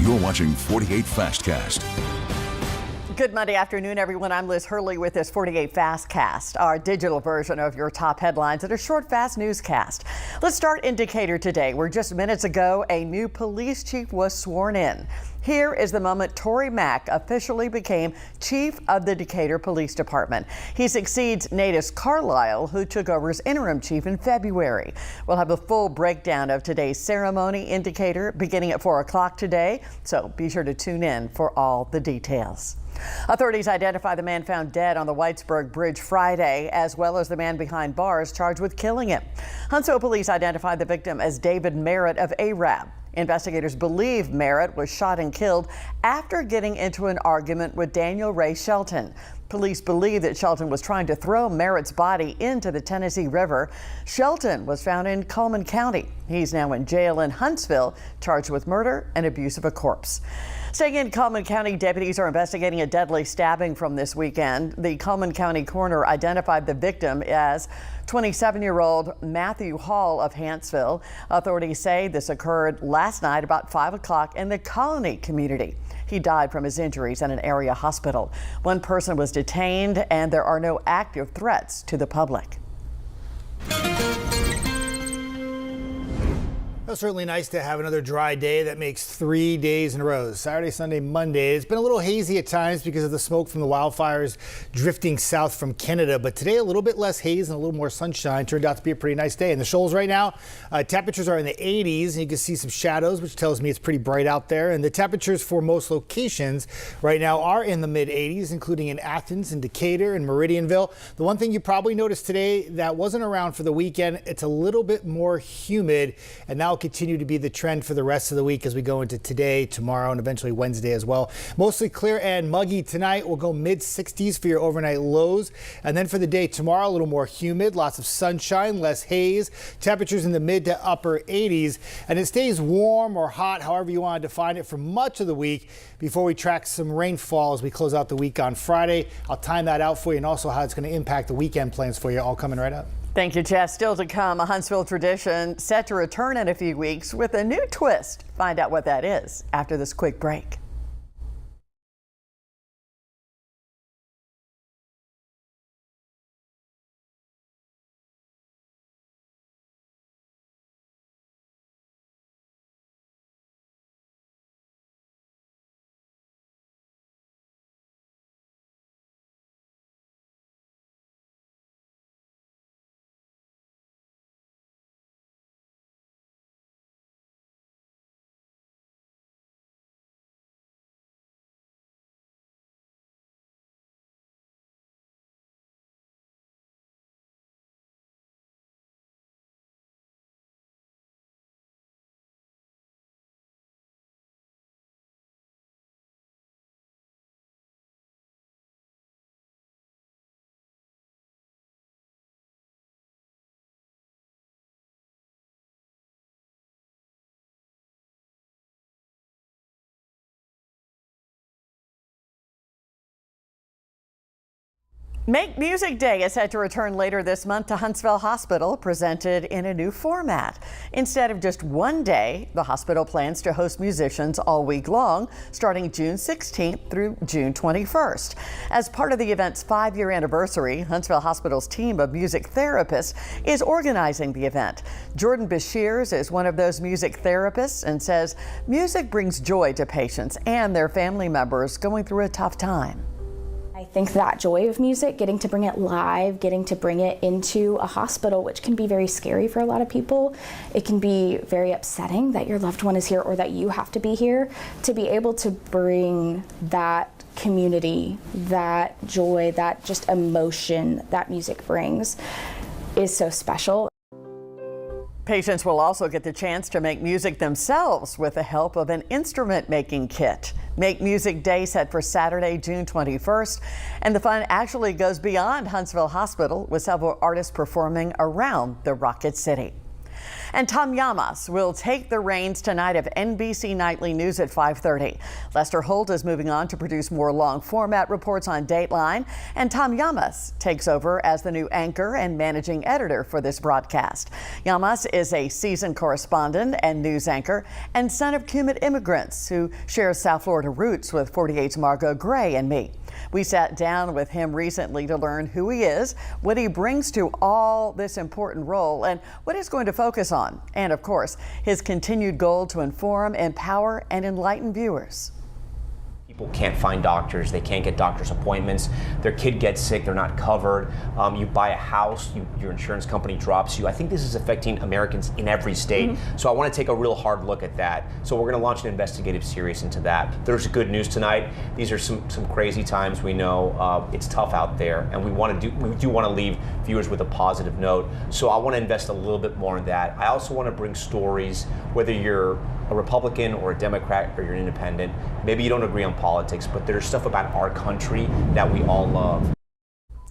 You're watching 48 Fastcast. Good Monday afternoon, everyone. I'm Liz Hurley with this 48 Fastcast, our digital version of your top headlines and a short, fast newscast. Let's start in Decatur today, where just minutes ago, a new police chief was sworn in. Here is the moment Tory Mack officially became chief of the Decatur Police Department. He succeeds Natus Carlisle, who took over as interim chief in February. We'll have a full breakdown of today's ceremony in Decatur beginning at 4 o'clock today, so be sure to tune in for all the details. Authorities identify the man found dead on the Whitesburg Bridge Friday, as well as the man behind bars charged with killing him. Huntsville police identified the victim as David Merritt of Arab. Investigators believe Merritt was shot and killed after getting into an argument with Daniel Ray Shelton. Police believe that Shelton was trying to throw Merritt's body into the Tennessee River. Shelton was found in Cullman County. He's now in jail in Huntsville, charged with murder and abuse of a corpse. Staying in Cullman County, deputies are investigating a deadly stabbing from this weekend. The Cullman County coroner identified the victim as 27-year-old Matthew Hall of Hanceville. Authorities say this occurred last night about 5 o'clock in the Colony community. He died from his injuries at an area hospital. One person was detained, and there are no active threats to the public. It's certainly nice to have another dry day that makes 3 days in a row. Saturday, Sunday, Monday. It's been a little hazy at times because of the smoke from the wildfires drifting south from Canada. But today, a little bit less haze and a little more sunshine. Turned out to be a pretty nice day. In the Shoals right now, temperatures are in the 80s. And you can see some shadows, which tells me it's pretty bright out there. And the temperatures for most locations right now are in the mid 80s, including in Athens and Decatur and Meridianville. The one thing you probably noticed today that wasn't around for the weekend, it's a little bit more humid. And now continue to be the trend for the rest of the week as we go into today, tomorrow, and eventually Wednesday as well. Mostly clear and muggy tonight. We'll go mid 60s for your overnight lows. And then for the day tomorrow, a little more humid, lots of sunshine, less haze, temperatures in the mid to upper 80s. And it stays warm or hot, however you want to define it, for much of the week before we track some rainfall as we close out the week on Friday. I'll time that out for you and also how it's going to impact the weekend plans for you, all coming right up. Thank you, Jess. Still to come, a Huntsville tradition set to return in a few weeks with a new twist. Find out what that is after this quick break. Make Music Day is set to return later this month to Huntsville Hospital, presented in a new format. Instead of just one day, the hospital plans to host musicians all week long, starting June 16th through June 21st. As part of the event's 5-year anniversary, Huntsville Hospital's team of music therapists is organizing the event. Jordan Bashirs is one of those music therapists and says music brings joy to patients and their family members going through a tough time. I think that joy of music, getting to bring it live, getting to bring it into a hospital, which can be very scary for a lot of people. It can be very upsetting that your loved one is here or that you have to be here. To be able to bring that community, that joy, that just emotion that music brings is so special. Patients will also get the chance to make music themselves with the help of an instrument making kit. Make Music Day set for Saturday, June 21st. And the fun actually goes beyond Huntsville Hospital, with several artists performing around the Rocket City. And Tom Llamas will take the reins tonight of NBC Nightly News at 5:30. Lester Holt is moving on to produce more long format reports on Dateline, and Tom Llamas takes over as the new anchor and managing editor for this broadcast. Llamas is a seasoned correspondent and news anchor and son of Cullman immigrants who shares South Florida roots with 48's Margot Gray and me. We sat down with him recently to learn who he is, what he brings to all this important role, and what he's going to focus on. And of course, his continued goal to inform, empower, and enlighten viewers. People can't find doctors, they can't get doctor's appointments, their kid gets sick, they're not covered, you buy a house, your insurance company drops you. I think this is affecting Americans in every state, so I want to take a real hard look at that. So we're going to launch an investigative series into that. There's good news tonight. These are some crazy times, we know. It's tough out there, and we do want to leave viewers with a positive note, so I want to invest a little bit more in that. I also want to bring stories, whether you're a Republican or a Democrat or you're an independent, maybe you don't agree on politics, but there's stuff about our country that we all love.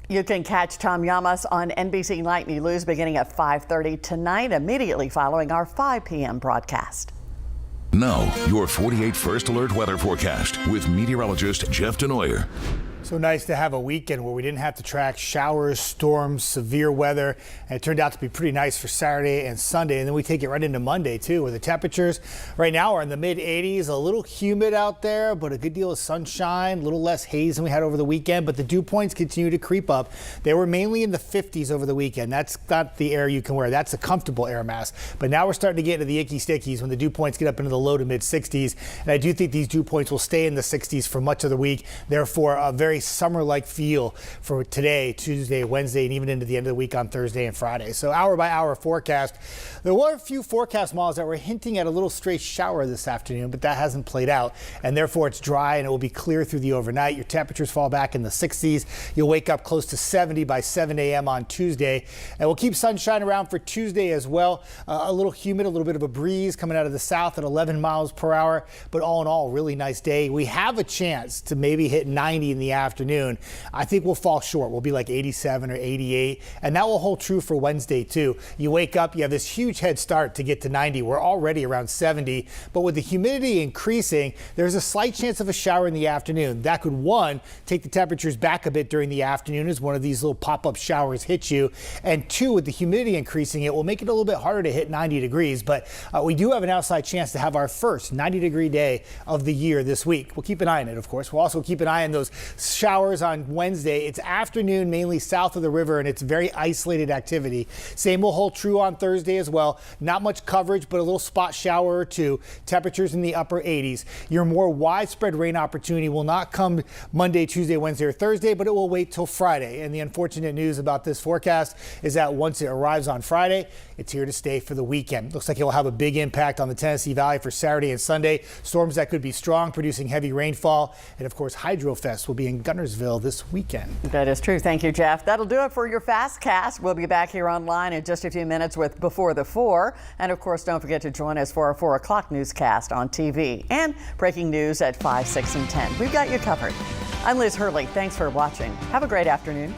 You can catch Tom Llamas on NBC Nightly News beginning at 5:30 tonight, immediately following our 5 p.m. broadcast. Now, your 48 First Alert weather forecast with meteorologist Jeff Denoyer. So nice to have a weekend where we didn't have to track showers, storms, severe weather, and it turned out to be pretty nice for Saturday and Sunday. And then we take it right into Monday too, where the temperatures right now are in the mid 80s, a little humid out there, but a good deal of sunshine, a little less haze than we had over the weekend, but the dew points continue to creep up. They were mainly in the 50s over the weekend. That's not the air you can wear. That's a comfortable air mass. But now we're starting to get into the icky stickies when the dew points get up into the low to mid 60s. And I do think these dew points will stay in the 60s for much of the week. Therefore, a very summer-like feel for today, Tuesday, Wednesday, and even into the end of the week on Thursday and Friday. So hour by hour forecast. There were a few forecast models that were hinting at a little stray shower this afternoon, but that hasn't played out. And therefore it's dry and it will be clear through the overnight. Your temperatures fall back in the 60s. You'll wake up close to 70 by 7 a.m. on Tuesday. And we'll keep sunshine around for Tuesday as well. A little humid, a little bit of a breeze coming out of the south at 11 miles per hour. But all in all, really nice day. We have a chance to maybe hit 90 in the afternoon. I think we'll fall short. We'll be like 87 or 88, and that will hold true for Wednesday too. You wake up, you have this huge head start to get to 90. We're already around 70, but with the humidity increasing, there's a slight chance of a shower in the afternoon. That could, one, take the temperatures back a bit during the afternoon as one of these little pop-up showers hits you, and two, with the humidity increasing, it will make it a little bit harder to hit 90 degrees, but we do have an outside chance to have our first 90-degree day of the year this week. We'll keep an eye on it, of course. We'll also keep an eye on those showers on Wednesday. It's afternoon, mainly south of the river, and it's very isolated activity. Same will hold true on Thursday as well. Not much coverage, but a little spot shower or two. Temperatures in the upper 80s. Your more widespread rain opportunity will not come Monday, Tuesday, Wednesday, or Thursday, but it will wait till Friday. And the unfortunate news about this forecast is that once it arrives on Friday, it's here to stay for the weekend. Looks like it will have a big impact on the Tennessee Valley for Saturday and Sunday. Storms that could be strong, producing heavy rainfall. And of course, Hydrofest will be in Guntersville this weekend. That is true. Thank you, Jeff. That'll do it for your Fast Cast. We'll be back here online in just a few minutes with Before the 4. And of course, don't forget to join us for our 4 o'clock newscast on TV and breaking news at 5, 6, and 10. We've got you covered. I'm Liz Hurley. Thanks for watching. Have a great afternoon.